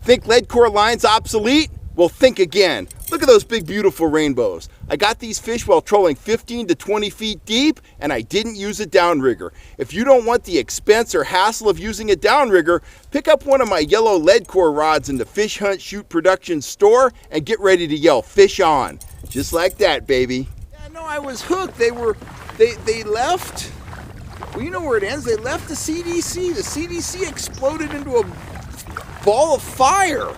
Think lead core line's obsolete? Well, think again. Look at those big, beautiful rainbows. I got these fish while trolling 15 to 20 feet deep, and I didn't use a downrigger. If you don't want the expense or hassle of using a downrigger, pick up one of my yellow lead core rods in the Fish Hunt Shoot Productions store and get ready to yell, fish on. Just like that, baby. Yeah, no, I was hooked. They left. Well, you know where it ends. They left the CDC. The CDC exploded into a ball of fire.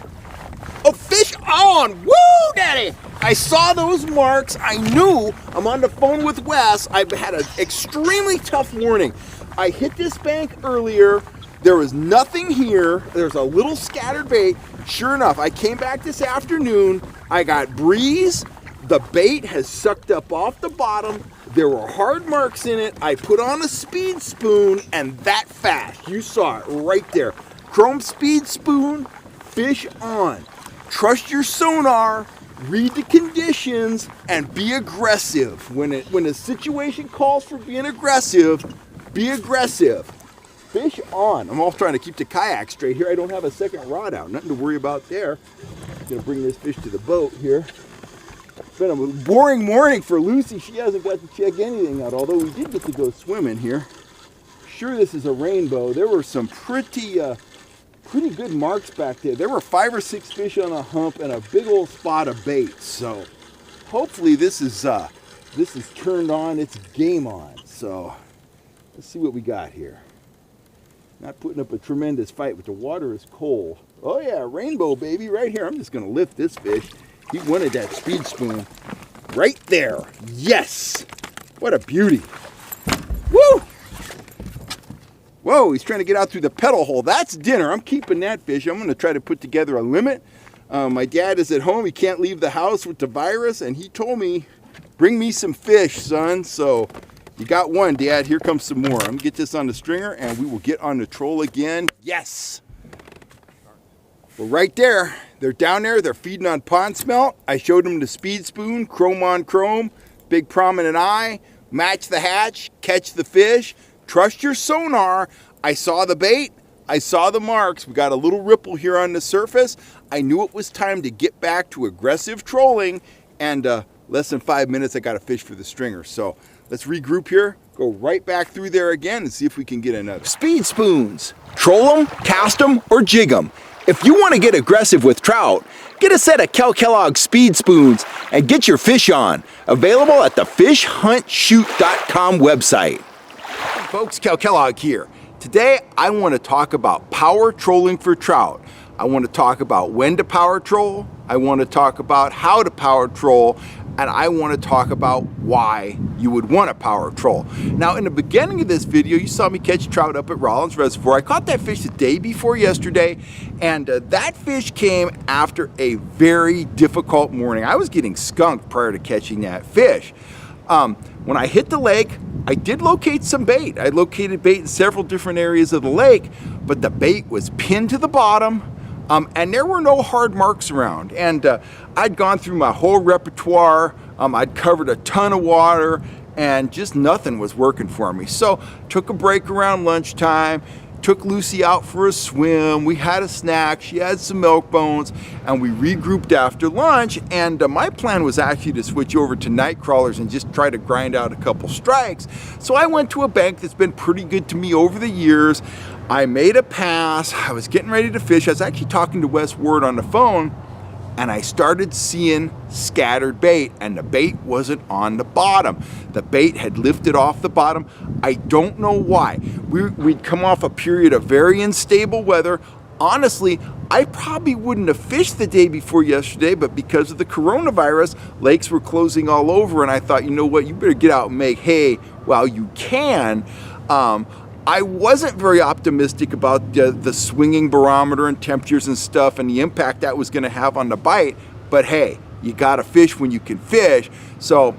Oh, fish on! Woo, daddy! I saw those marks. I knew. I'm on the phone with Wes. I've had an extremely tough morning. I hit this bank earlier. There was nothing here. There's a little scattered bait. Sure enough, I came back this afternoon. I got breeze. The bait has sucked up off the bottom. There were hard marks in it. I put on a speed spoon, and that fast. You saw it right there. Chrome speed spoon, fish on. Trust your sonar, read the conditions, and be aggressive. When a situation calls for being aggressive, be aggressive. Fish on. I'm off trying to keep the kayak straight here. I don't have a second rod out. Nothing to worry about there. I'm gonna bring this fish to the boat here. It's been a boring morning for Lucy. She hasn't got to check anything out, although we did get to go swimming here. Sure, this is a rainbow. There were some pretty good marks back there. There were 5 or 6 fish on a hump and a big old spot of bait. So hopefully this is turned on. It's game on. So let's see what we got here. Not putting up a tremendous fight, but the water is cold. Oh yeah, rainbow baby right here. I'm just gonna lift this fish. He wanted that speed spoon right there. Yes, what a beauty. Woo! Whoa, he's trying to get out through the pedal hole. That's dinner. I'm keeping that fish. I'm going to try to put together a limit. My dad is at home. He can't leave the house with the virus, and he told me, bring me some fish, son. So you got one, Dad. Here comes some more. I'm going to get this on the stringer, and we will get on the troll again. Yes. Well, right there. They're down there. They're feeding on pond smelt. I showed them the speed spoon, chrome on chrome, big prominent eye, match the hatch, catch the fish. Trust your sonar. I saw the bait. I saw the marks. We got a little ripple here on the surface. I knew it was time to get back to aggressive trolling. And less than 5 minutes, I got a fish for the stringer. So let's regroup here, go right back through there again and see if we can get another. Speed spoons. Troll them, cast them, or jig them. If you want to get aggressive with trout, get a set of Kellogg speed spoons and get your fish on. Available at the fishhuntshoot.com website. Folks, Kellogg here. Today I want to talk about power trolling for trout. I want to talk about when to power troll. I want to talk about how to power troll. And I want to talk about why you would want to power troll. Now, in the beginning of this video, you saw me catch trout up at Rollins Reservoir. I caught that fish the day before yesterday, and that fish came after a very difficult morning. I was getting skunked prior to catching that fish. When I hit the lake, I did locate some bait. I located bait in several different areas of the lake, but the bait was pinned to the bottom, and there were no hard marks around. And I'd gone through my whole repertoire. I'd covered a ton of water, and just nothing was working for me. So took a break around lunchtime, took Lucy out for a swim. We had a snack. She had some milk bones, and we regrouped after lunch. And my plan was actually to switch over to night crawlers and just try to grind out a couple strikes. So I went to a bank that's been pretty good to me over the years. I made a pass. I was getting ready to fish. I was actually talking to Wes Ward on the phone, and I started seeing scattered bait, and the bait wasn't on the bottom. The bait had lifted off the bottom. I don't know why. We'd come off a period of very unstable weather. Honestly, I probably wouldn't have fished the day before yesterday, but because of the coronavirus, lakes were closing all over, and I thought, you know what, you better get out and make hay while you can. I wasn't very optimistic about the swinging barometer and temperatures and stuff and the impact that was going to have on the bite. But hey, you got to fish when you can fish. So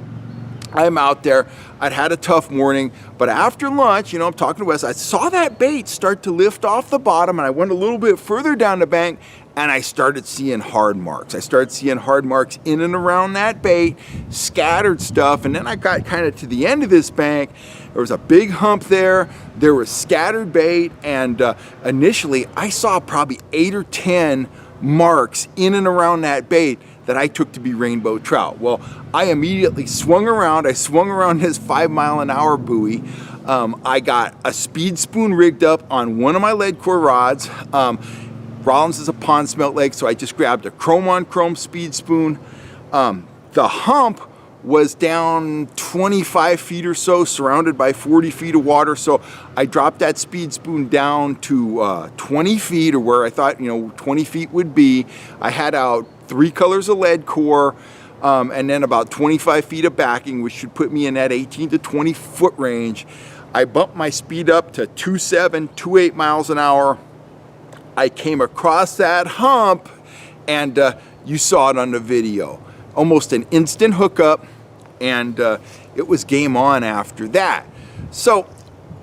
I'm out there. I'd had a tough morning, but after lunch, I'm talking to Wes, I saw that bait start to lift off the bottom, and I went a little bit further down the bank, and I started seeing hard marks. I started seeing hard marks in and around that bait, scattered stuff, and then I got kind of to the end of this bank. There was a big hump there. There was scattered bait, and initially I saw probably 8 or 10 marks in and around that bait that I took to be rainbow trout. Well, I immediately swung around. I swung around his 5-mile-an-hour buoy. I got a speed spoon rigged up on one of my lead core rods. Rollins is a pond smelt lake, so I just grabbed a chrome on chrome speed spoon. The hump was down 25 feet or so, surrounded by 40 feet of water. So I dropped that speed spoon down to 20 feet, or where I thought 20 feet would be. I had out 3 colors of lead core, and then about 25 feet of backing, which should put me in that 18 to 20 foot range. I bumped my speed up to 2.7, 2.8 miles an hour. I came across that hump, and you saw it on the video. Almost an instant hookup, and it was game on after that. So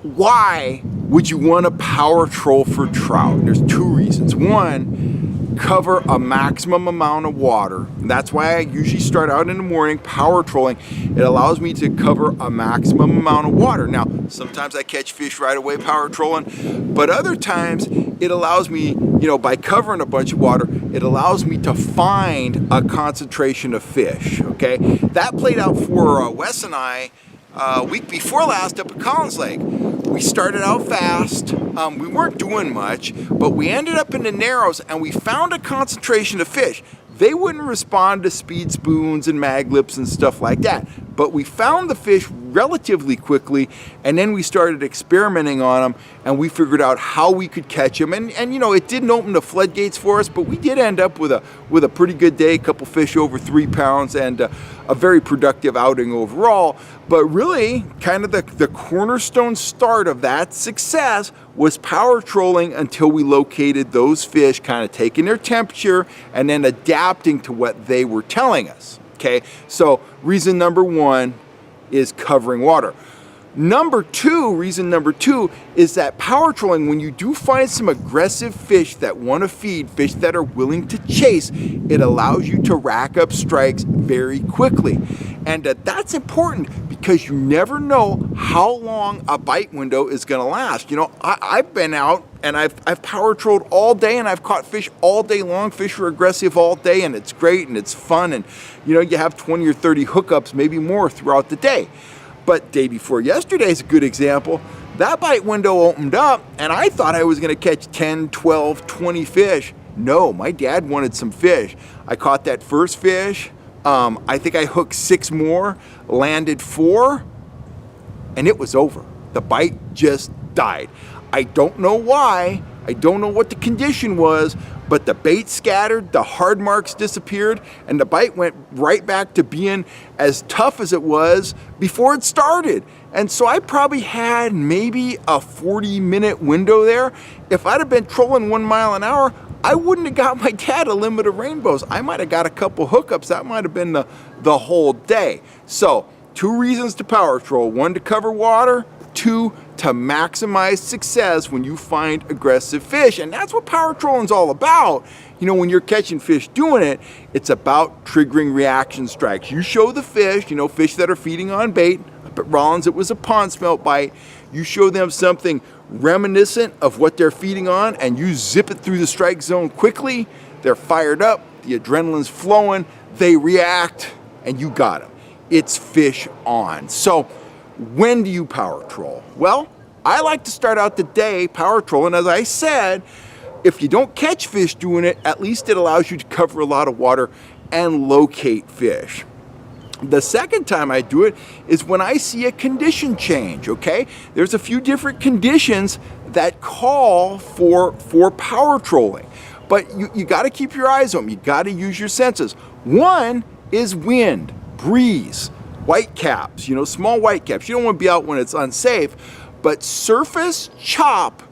why would you want to power troll for trout? There's 2 reasons. One, cover a maximum amount of water. That's why I usually start out in the morning power trolling. It allows me to cover a maximum amount of water. Now, sometimes I catch fish right away power trolling, but other times it allows me, by covering a bunch of water, it allows me to find a concentration of fish, okay? That played out for Wes and I week before last up at Collins Lake. We started out fast, we weren't doing much, but we ended up in the narrows and we found a concentration of fish. They wouldn't respond to speed spoons and mag lips and stuff like that, but we found the fish relatively quickly, and then we started experimenting on them, and we figured out how we could catch them. And it didn't open the floodgates for us, but we did end up with a pretty good day, a couple fish over 3 pounds, and a very productive outing overall. But really, kind of the cornerstone start of that success was power trolling until we located those fish, kind of taking their temperature and then adapting to what they were telling us. Okay, so reason number 1 is covering water. Reason number two is that power trolling, when you do find some aggressive fish that want to feed, fish that are willing to chase, it allows you to rack up strikes very quickly. And that's important because you never know how long a bite window is going to last. I've been out and I've power trolled all day, and I've caught fish all day long. Fish are aggressive all day, and it's great and it's fun. And you have 20 or 30 hookups, maybe more throughout the day. But day before yesterday is a good example. That bite window opened up, and I thought I was going to catch 10, 12, 20 fish. No, my dad wanted some fish. I caught that first fish. I think I hooked 6 more, landed 4, and it was over. The bite just died. I don't know why. I don't know what the condition was, but the bait scattered, the hard marks disappeared, and the bite went right back to being as tough as it was before it started. And so I probably had maybe a 40-minute window there. If I'd have been trolling 1 mile an hour, I wouldn't have got my dad a limit of rainbows. I might have got a couple hookups. That might have been the whole day. So 2 reasons to power troll. 1, to cover water. 2, to maximize success when you find aggressive fish. And that's what power trolling is all about. When you're catching fish doing it, it's about triggering reaction strikes. You show the fish, fish that are feeding on bait. Up at Rollins, it was a pond smelt bite. You show them something reminiscent of what they're feeding on, and you zip it through the strike zone quickly. They're fired up, the adrenaline's flowing, they react, and you got them. It's fish on. So when do you power troll? Well, I like to start out the day power trolling. As I said, if you don't catch fish doing it, at least it allows you to cover a lot of water and locate fish. The second time I do it is when I see a condition change, okay? There's a few different conditions that call for power trolling, but you got to keep your eyes open. You got to use your senses. One is wind, breeze, white caps, small white caps. You don't want to be out when it's unsafe, but surface chop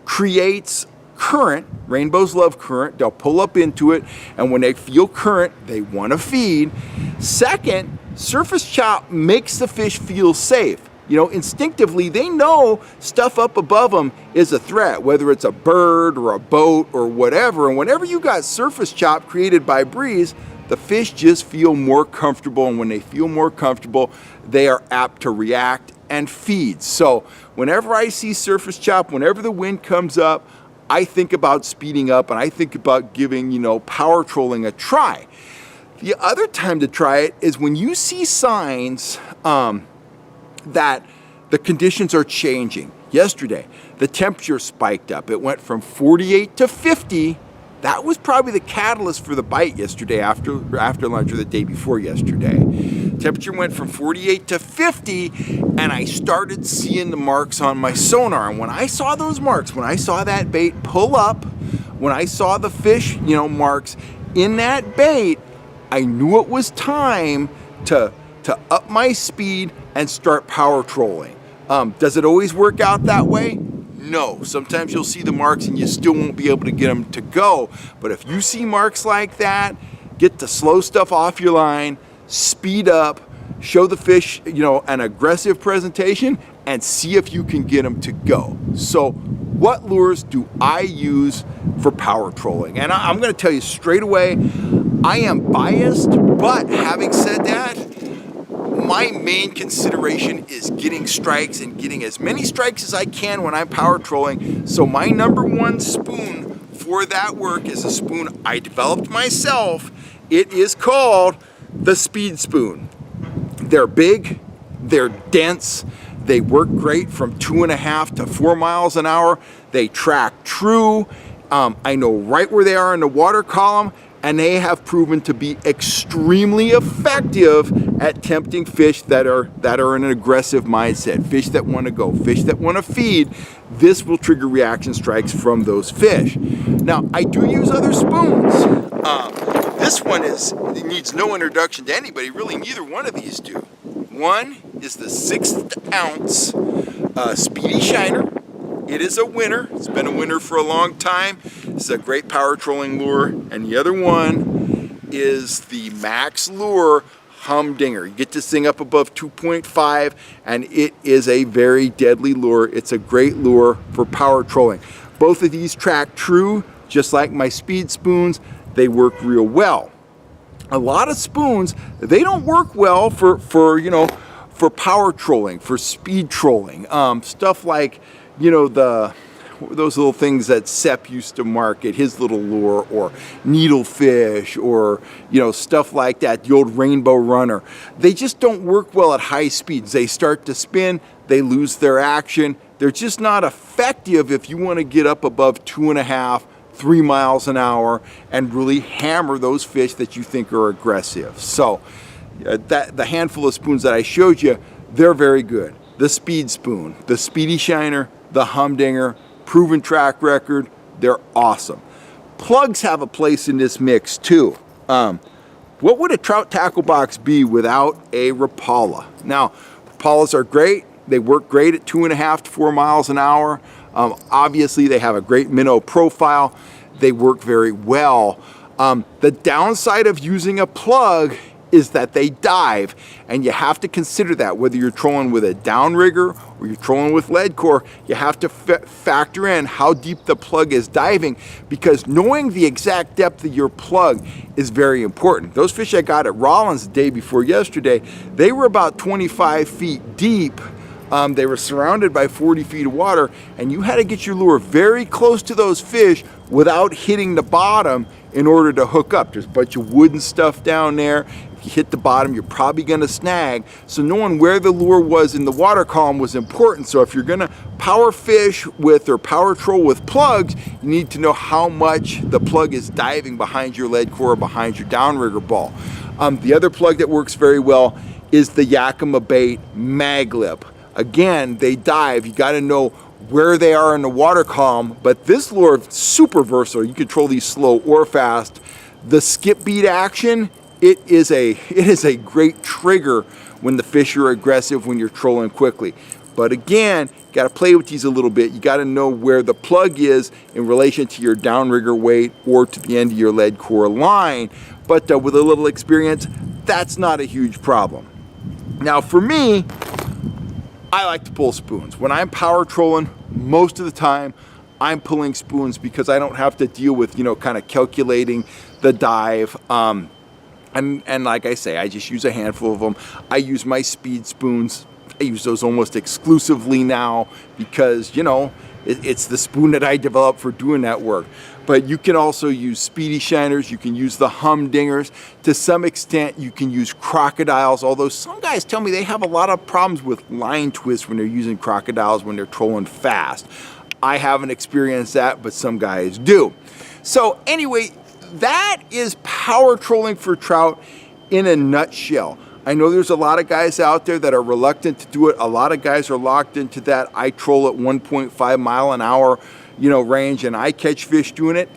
creates current. Rainbows love current. They'll pull up into it, and when they feel current, they want to feed. Second, surface chop makes the fish feel safe. Instinctively, they know stuff up above them is a threat, whether it's a bird or a boat or whatever. And whenever you got surface chop created by breeze, the fish just feel more comfortable, and when they feel more comfortable, they are apt to react and feed. So whenever I see surface chop, whenever the wind comes up, I think about speeding up and I think about giving, power trolling a try. The other time to try it is when you see signs that the conditions are changing. Yesterday, the temperature spiked up. It went from 48 to 50. That was probably the catalyst for the bite yesterday after lunch, or the day before yesterday. Temperature went from 48 to 50, and I started seeing the marks on my sonar. And when I saw those marks, when I saw that bait pull up, when I saw the fish, marks in that bait, I knew it was time to up my speed and start power trolling. Does it always work out that way? No. Sometimes you'll see the marks and you still won't be able to get them to go. But if you see marks like that, get the slow stuff off your line, speed up, show the fish, an aggressive presentation, and see if you can get them to go. So what lures do I use for power trolling? And I'm going to tell you straight away, I am biased, but having said that, my main consideration is getting strikes and getting as many strikes as I can when I'm power trolling. So my number one spoon for that work is a spoon I developed myself. It is called the Speed Spoon. They're big, they're dense, they work great from 2.5 to 4 miles an hour. They track true. I know right where they are in the water column, and they have proven to be extremely effective at tempting fish that are in an aggressive mindset, fish that want to go, fish that want to feed. This will trigger reaction strikes from those fish. Now, I do use other spoons. This one it needs no introduction to anybody, really. Neither one of these do. One is the 1/6 ounce Speedy Shiner. It is a winner. It's been a winner for a long time. It's a great power trolling lure. And the other one is the Max Lure Humdinger. You get this thing up above 2.5, and it is a very deadly lure. It's a great lure for power trolling. Both of these track true, just like my Speed Spoons. They work real well. A lot of spoons, they don't work well for power trolling, for speed trolling. Stuff like, those little things that Sepp used to market, his little lure, or needlefish, or stuff like that, the old Rainbow Runner. They just don't work well at high speeds. They start to spin, they lose their action. They're just not effective if you want to get up above 2.5, 3 miles an hour and really hammer those fish that you think are aggressive. So the handful of spoons that I showed you, they're very good. The Speed Spoon, the Speedy Shiner, the Humdinger, proven track record, they're awesome. Plugs have a place in this mix too. What would a trout tackle box be without a Rapala? Now, Rapalas are great. They work great at 2.5 to 4 miles an hour. Obviously, they have a great minnow profile. They work very well. The downside of using a plug is that they dive, and you have to consider that whether you're trolling with a downrigger or you're trolling with lead core. You have to factor in how deep the plug is diving, because knowing the exact depth of your plug is very important. Those fish I got at Rollins the day before yesterday, they were about 25 feet deep. They were surrounded by 40 feet of water, and you had to get your lure very close to those fish without hitting the bottom in order to hook up. There's a bunch of wooden stuff down there. If you hit the bottom, you're probably going to snag. So knowing where the lure was in the water column was important. So if you're going to power fish with or power troll with plugs, you need to know how much the plug is diving behind your lead core or behind your downrigger ball. The other plug that works very well is the Yakima Bait Mag Lip. Again, they dive. You got to know where they are in the water column, but this lure is super versatile. You control these slow or fast. The skip beat action, it is a great trigger when the fish are aggressive, when you're trolling quickly. But again, you got to play with these a little bit. You got to know where the plug is in relation to your downrigger weight or to the end of your lead core line. But with a little experience, that's not a huge problem. Now for me, I like to pull spoons. When I'm power trolling, most of the time I'm pulling spoons because I don't have to deal with, kind of calculating the dive. And like I say, I just use a handful of them. I use my Speed Spoons. I use those almost exclusively now because, It's the spoon that I developed for doing that work. But you can also use speedy shiners, you can use the humdingers. To some extent, you can use crocodiles, although some guys tell me they have a lot of problems with line twists when they're using crocodiles when they're trolling fast. I haven't experienced that, but some guys do. So anyway, that is power trolling for trout in a nutshell. I know there's a lot of guys out there that are reluctant to do it. A lot of guys are locked into that. I troll at 1.5 mile an hour, range, and I catch fish doing it.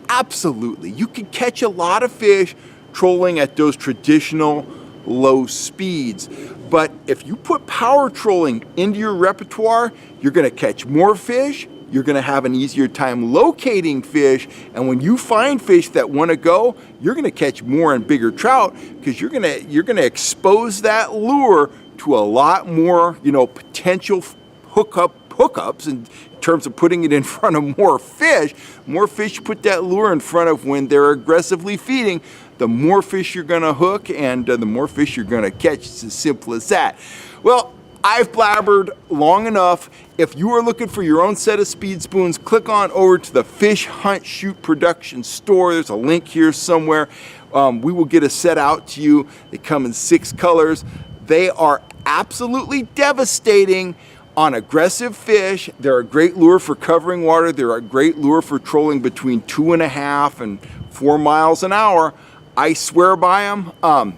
Absolutely. You can catch a lot of fish trolling at those traditional low speeds. But if you put power trolling into your repertoire, you're going to catch more fish. You're going to have an easier time locating fish, and when you find fish that want to go, you're going to catch more and bigger trout because you're going to expose that lure to a lot more, potential hookups in terms of putting it in front of more fish. More fish you put that lure in front of when they're aggressively feeding, the more fish you're going to hook and the more fish you're going to catch. It's as simple as that. Well, I've blabbered long enough. If you are looking for your own set of speed spoons, click on over to the Fish Hunt Shoot Production store. There's a link here somewhere. We will get a set out to you. They come in 6 colors. They are absolutely devastating on aggressive fish. They're a great lure for covering water. They're a great lure for trolling between 2.5 and 4 miles an hour. I swear by them.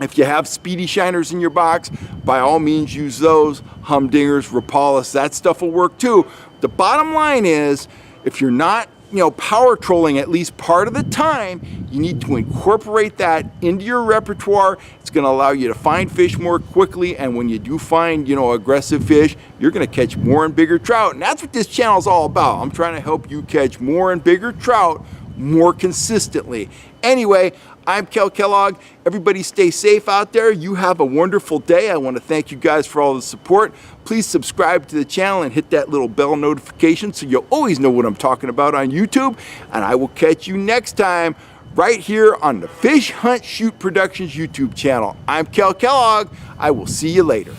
If you have speedy shiners in your box, by all means use those. Humdingers, Rapalis, that stuff will work too. The bottom line is, if you're not power trolling at least part of the time, you need to incorporate that into your repertoire. It's going to allow you to find fish more quickly, and when you do find aggressive fish, you're going to catch more and bigger trout. And that's what this channel is all about. I'm trying to help you catch more and bigger trout more consistently. Anyway, I'm Kel Kellogg. Everybody stay safe out there. You have a wonderful day. I want to thank you guys for all the support. Please subscribe to the channel and hit that little bell notification so you'll always know what I'm talking about on YouTube. And I will catch you next time right here on the Fish Hunt Shoot Productions YouTube channel. I'm Kel Kellogg. I will see you later.